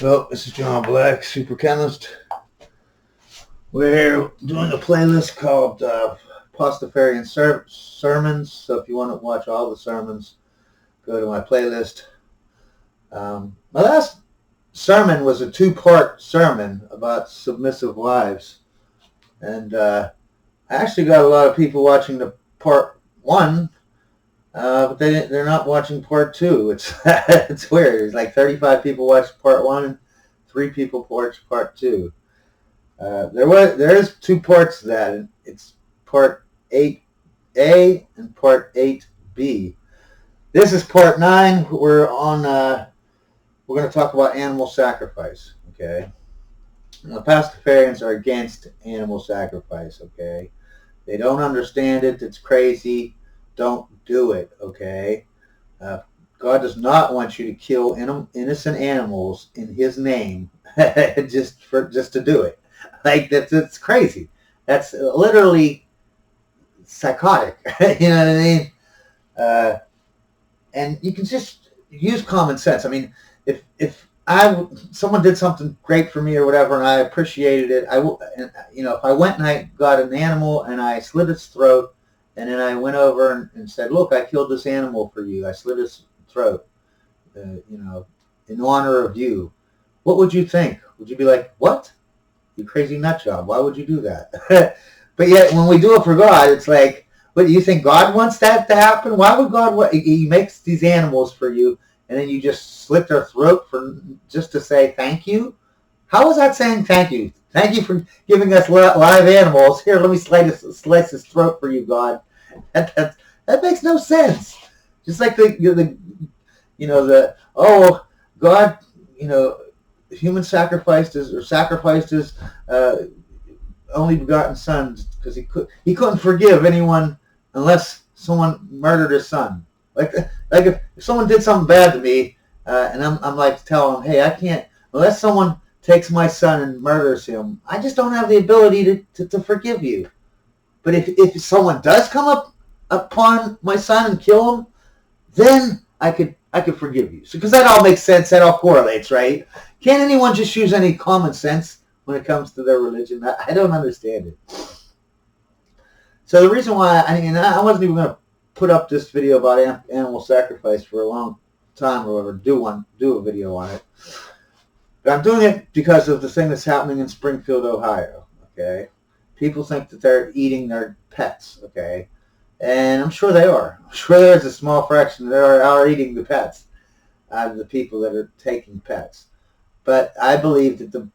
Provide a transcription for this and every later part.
Well, this is John Black, Super Chemist. We're doing a playlist called Pastafarian Sermons. So if you want to watch all the sermons, go to my playlist. My last sermon was a two-part sermon about submissive wives. And I actually got a lot of people watching the part one, but they're not watching part two. It's weird. It's like 35 people watched part one and 3 people watched part two. There is 2 parts to that. It's part 8A and part 8B. This is part 9. We're going to talk about animal sacrifice. Okay. Now, Pastafarians are against animal sacrifice. Okay. They don't understand it. It's crazy. Don't do it. Okay. God does not want you to kill innocent animals in His name just to do it. Like that's crazy. That's literally psychotic. You know what I mean? And you can just use common sense. I mean, if someone did something great for me or whatever, and I appreciated it, if I went and I got an animal and I slit its throat, and then I went over and said, "Look, I killed this animal for you. I slit its throat, in honor of you." What would you think? Would you be like, "What? You crazy nut job. Why would you do that?" But yet, when we do it for God, it's like, what, do you think God wants that to happen? Why would God He makes these animals for you, and then you just slit their throat just to say thank you? How is that saying thank you? Thank you for giving us live animals. Here, let me slice his throat for you, God. That makes no sense. Just like God, human sacrificed his only begotten son because he couldn't forgive anyone unless someone murdered his son. Like if someone did something bad to me, and I'm like telling them, hey, I can't unless someone takes my son and murders him. I just don't have the ability to forgive you. But if someone does come upon my son and kill him, then I could forgive you. So because that all makes sense, that all correlates, right? Can't anyone just use any common sense when it comes to their religion? I don't understand it. So the reason why I wasn't even going to put up this video about animal sacrifice for a long time or whatever, do a video on it. But I'm doing it because of the thing that's happening in Springfield, Ohio. Okay, people think that they're eating their pets. Okay, and I'm sure they are. I'm sure there's a small fraction that are eating the pets out of the people that are taking pets. But I believe that the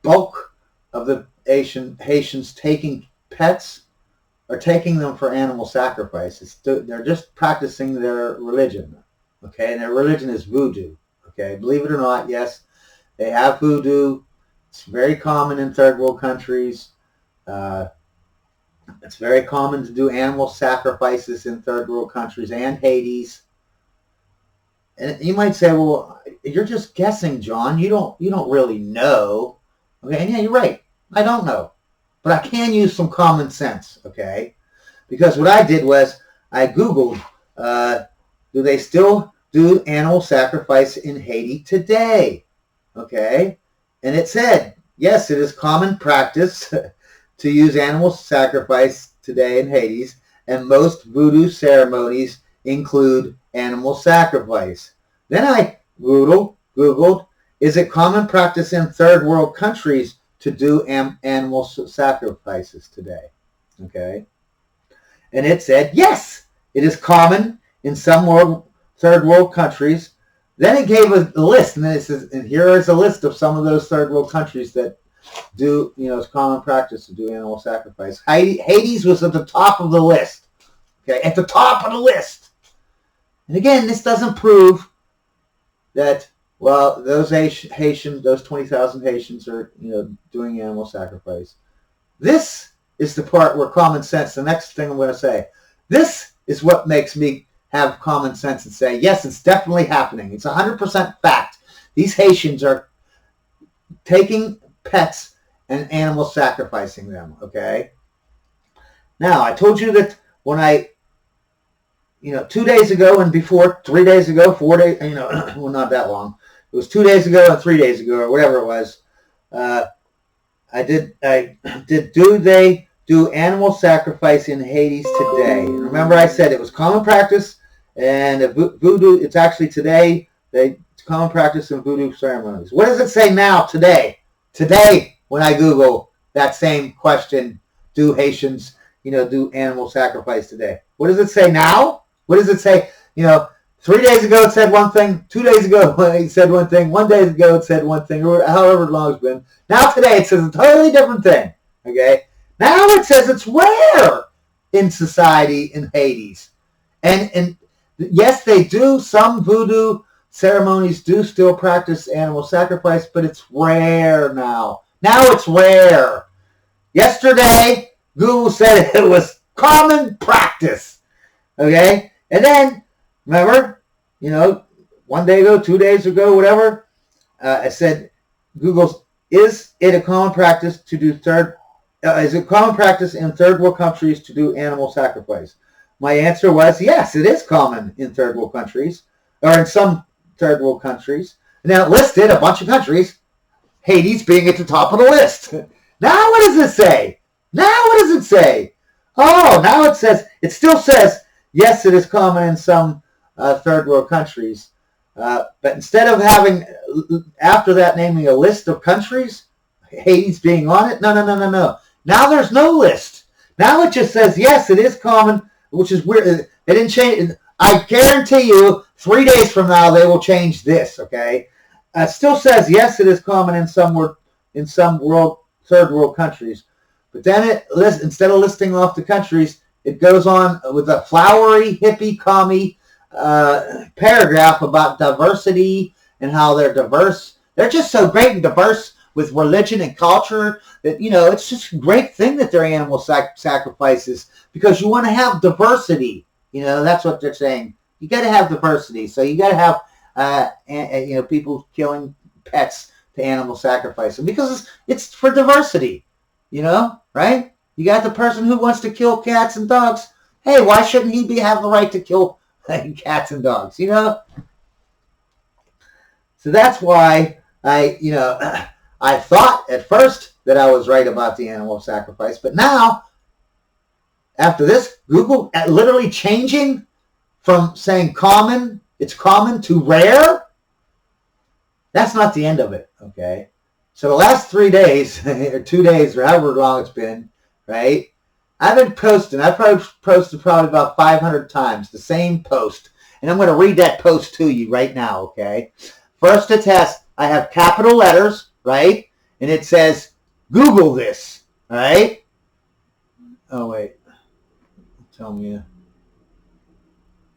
bulk of the Haitians taking pets are taking them for animal sacrifices. They're just practicing their religion. Okay, and their religion is voodoo. Okay, believe it or not, yes. They have voodoo. It's very common in third world countries. It's very common to do animal sacrifices in third world countries and Hades. And you might say, well, you're just guessing, John. You don't really know. Okay, and yeah, you're right. I don't know. But I can use some common sense, okay? Because what I did was I Googled, do they still do animal sacrifice in Haiti today? Okay, and it said, yes, it is common practice to use animal sacrifice today in Hades, and most voodoo ceremonies include animal sacrifice. Then I Googled, is it common practice in third world countries to do animal sacrifices today? Okay, and it said, yes, it is common in some third world countries. Then it gave a list, and it says, and here is a list of some of those third world countries that do, it's common practice to do animal sacrifice. Hades was at the top of the list. Okay, at the top of the list. And again, this doesn't prove that, well, those Haitians, those 20,000 Haitians are, doing animal sacrifice. This is the part where common sense, the next thing I'm going to say, this is what makes me have common sense and say, yes, it's definitely happening. It's 100% fact. These Haitians are taking pets and animal sacrificing them, okay? Now, I told you that when 2 days ago and before, 3 days ago, 4 days, well, not that long, It was 2 days ago and 3 days ago, or whatever it was. I did. Do they do animal sacrifice in Hades today? Remember, I said it was common practice, and voodoo. It's actually today. It's common practice in voodoo ceremonies. What does it say now? Today, when I Google that same question, do Haitians, do animal sacrifice today? What does it say now? What does it say? 3 days ago it said one thing. 2 days ago it said one thing. 1 day ago it said one thing, or however long it's been. Now today it says a totally different thing. Okay? Now it says it's rare in society in Hades. And yes, they do. Some voodoo ceremonies do still practice animal sacrifice, but it's rare now. Now it's rare. Yesterday, Google said it was common practice. Okay? And then, remember, 1 day ago, 2 days ago, whatever, I said, Google, is it a common practice to do is it common practice in third world countries to do animal sacrifice? My answer was, yes, it is common in third world countries, or in some third world countries. And then it listed a bunch of countries, Hades being at the top of the list. Now what does it say? Oh, now it still says, yes, it is common in some third world countries. But instead of having, after that, naming a list of countries, Hades being on it, no. Now there's no list. Now it just says, yes, it is common, which is weird. They didn't change. I guarantee you, 3 days from now, they will change this, okay? It still says, yes, it is common in some third world countries. But then instead of listing off the countries, it goes on with a flowery, hippie, commie paragraph about diversity and how they're diverse. They're just so great and diverse with religion and culture that, it's just a great thing that they're animal sacrifices, because you want to have diversity. That's what they're saying. You got to have diversity. So you got to have, people killing pets to animal sacrifice, because it's for diversity, right? You got the person who wants to kill cats and dogs. Hey, why shouldn't he have the right to kill cats and dogs, So that's why I thought at first that I was right about the animal sacrifice, but now, after this, Google literally changing from saying common, it's common, to rare. That's not the end of it, okay? So the last 3 days, or 2 days, or however long it's been, right? I've been posting. I've posted probably about 500 times the same post. And I'm going to read that post to you right now, okay? First to test, I have capital letters, right? And it says, Google this, right? Oh, wait. Tell me.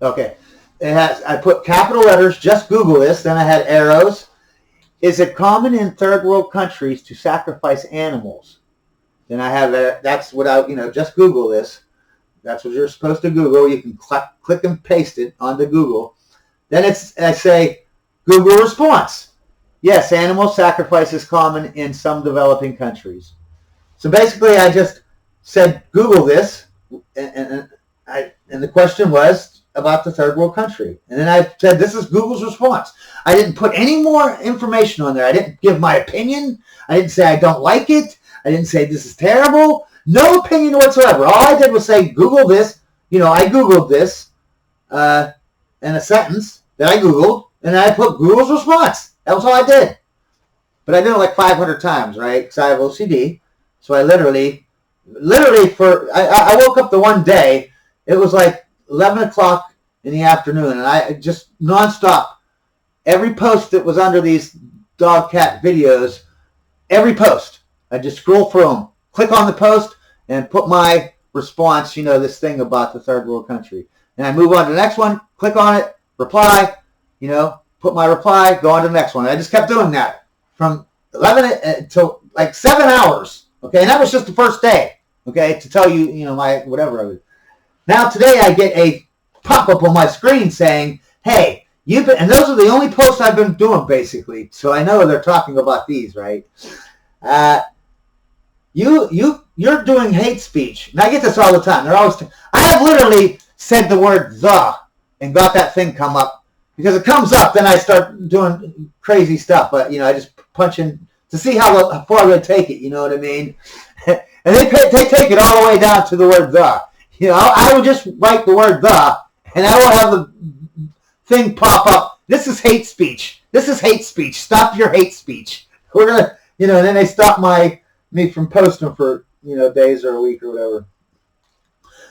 Okay. I put capital letters, just Google this. Then I had arrows. Is it common in third world countries to sacrifice animals? Then I have that's what just Google this. That's what you're supposed to Google. You can click and paste it onto Google. Then I say, Google response. Yes, animal sacrifice is common in some developing countries. So basically, I just said, Google this, and the question was about the third world country. And then I said, this is Google's response. I didn't put any more information on there. I didn't give my opinion. I didn't say I don't like it. I didn't say this is terrible. No opinion whatsoever. All I did was say, Google this. I Googled this in a sentence that I Googled, and I put Google's response. That was all I did. But I did it like 500 times, right? Because I have OCD. So I literally I woke up the one day, it was like 11 o'clock in the afternoon, and I just nonstop, every post that was under these dog cat videos, every post, I just scroll through them, click on the post, and put my response, this thing about the third world country. And I move on to the next one, click on it, reply, put my reply, go on to the next one. I just kept doing that from 11 until like 7 hours. Okay, and that was just the first day. Okay, to tell you, my whatever I was. Now today I get a pop-up on my screen saying, hey, and those are the only posts I've been doing basically. So I know they're talking about these, right? You're doing hate speech. And I get this all the time. I have literally said the word the and got that thing come up because it comes up, then I start doing crazy stuff. But I just punch in to see how far they take it. You know what I mean? And they take it all the way down to the word the. I would just write the word the, and I will have the thing pop up. This is hate speech. This is hate speech. Stop your hate speech. We're gonna, and then they stop me from posting for days or a week or whatever.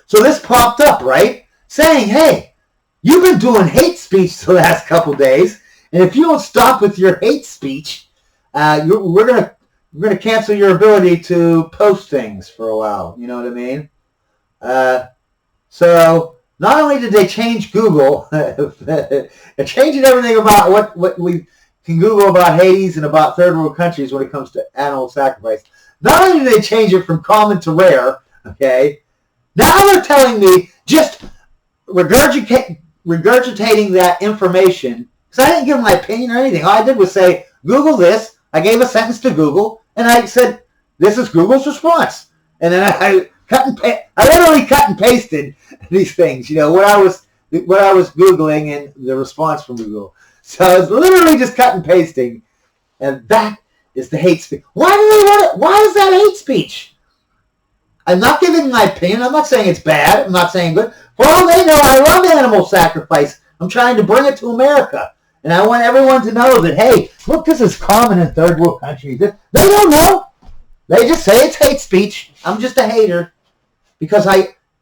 So this popped up, right, saying, hey, you've been doing hate speech the last couple days, and if you don't stop with your hate speech, we're gonna cancel your ability to post things for a while. You know what I mean? So not only did they change Google, they're changing everything about what we can Google about Hades and about third world countries when it comes to animal sacrifice. Not only did they change it from common to rare, okay, now they're telling me just regurgitating that information, because I didn't give them my opinion or anything. All I did was say, Google this. I gave a sentence to Google, and I said, this is Google's response. And then I literally cut and pasted these things, what I was Googling and the response from Google. So I was literally just cut and pasting, and that is the hate speech. Why do they want it? Why is that hate speech? I'm not giving my opinion. I'm not saying it's bad. I'm not saying good. For all they know, I love animal sacrifice. I'm trying to bring it to America. And I want everyone to know that, hey, look, this is common in third world countries. They don't know. They just say it's hate speech. I'm just a hater. Because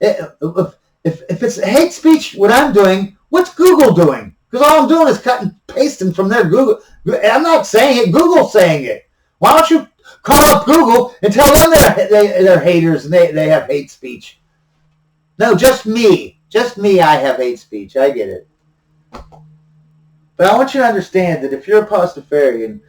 if it's hate speech, what I'm doing, what's Google doing? Because all I'm doing is cutting and pasting from their Google. I'm not saying it. Google's saying it. Why don't you call up Google and tell them they're haters and they have hate speech? No, just me. Just me, I have hate speech. I get it. But I want you to understand that if you're a Pastafarian,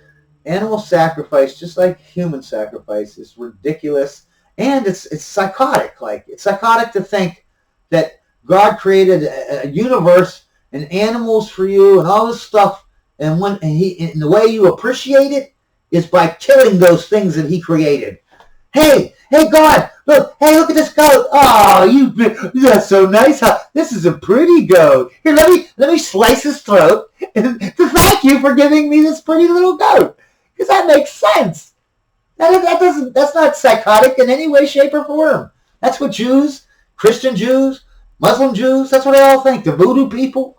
animal sacrifice, just like human sacrifice, is ridiculous. And it's psychotic. It's psychotic to think that God created a universe and animals for you and all this stuff, and the way you appreciate it is by killing those things that He created. Hey God, look at this goat. Oh, that's so nice. Huh? This is a pretty goat. Here, let me slice his throat to thank you for giving me this pretty little goat. Because that makes sense. That's not psychotic in any way, shape, or form. That's what Jews, Christian Jews, Muslim Jews, that's what they all think. The voodoo people.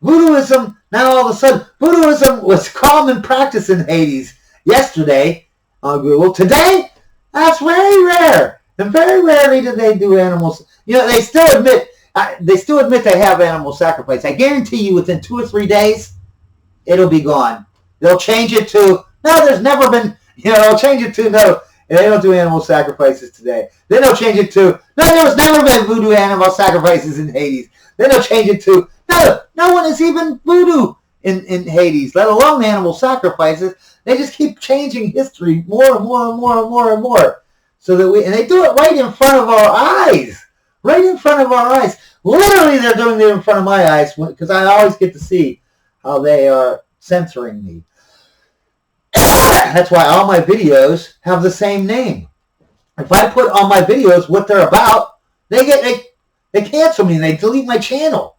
Voodooism, now all of a sudden, voodooism was common practice in Hades yesterday on Google. Today, that's very rare. And very rarely do they do animals. They still admit they have animal sacrifice. I guarantee you within 2 or 3 days, it'll be gone. They'll change it to, no, there's never been, they'll change it to, no, they don't do animal sacrifices today. Then they'll change it to, no, there's never been voodoo animal sacrifices in Hades. Then they'll change it to, no one is even voodoo in Hades, let alone animal sacrifices. They just keep changing history more and more and more and more and more. So that and they do it right in front of our eyes. Right in front of our eyes. Literally, they're doing it in front of my eyes because I always get to see how they are censoring me. That's why all my videos have the same name. If I put on my videos what they're about, they cancel me and they delete my channel.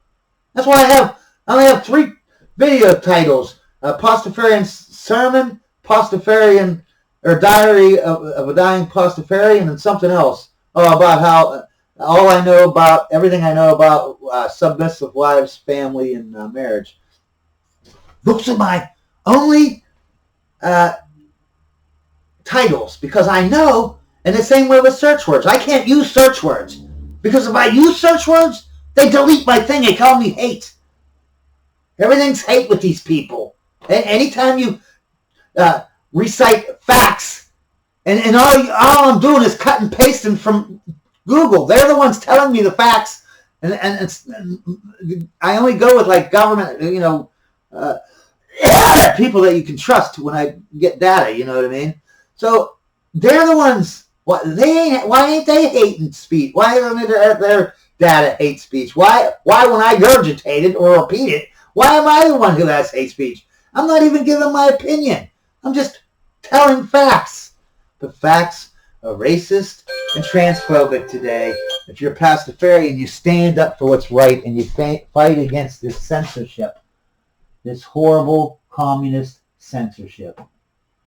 That's why I only have 3 video titles: Pastafarian Sermon, Pastafarian or Diary of a Dying Pastafarian, and something else about how everything I know about submissive wives, family, and marriage. Those are my only titles because I know, and the same way with search words. I can't use search words because if I use search words, they delete my thing. They call me hate. Everything's hate with these people. Anytime you recite facts, and all I'm doing is cut and pasting from Google. They're the ones telling me the facts, and I only go with like government, people that you can trust when I get data. You know what I mean? So they're the ones. Why ain't they hating speech? Why isn't their data hate speech? Why when I regurgitate it or repeat it, why am I the one who has hate speech? I'm not even giving my opinion. I'm just telling facts. But facts racist and transphobic today. If you're a Pastafarian, you stand up for what's right and you fight against this censorship, this horrible communist censorship.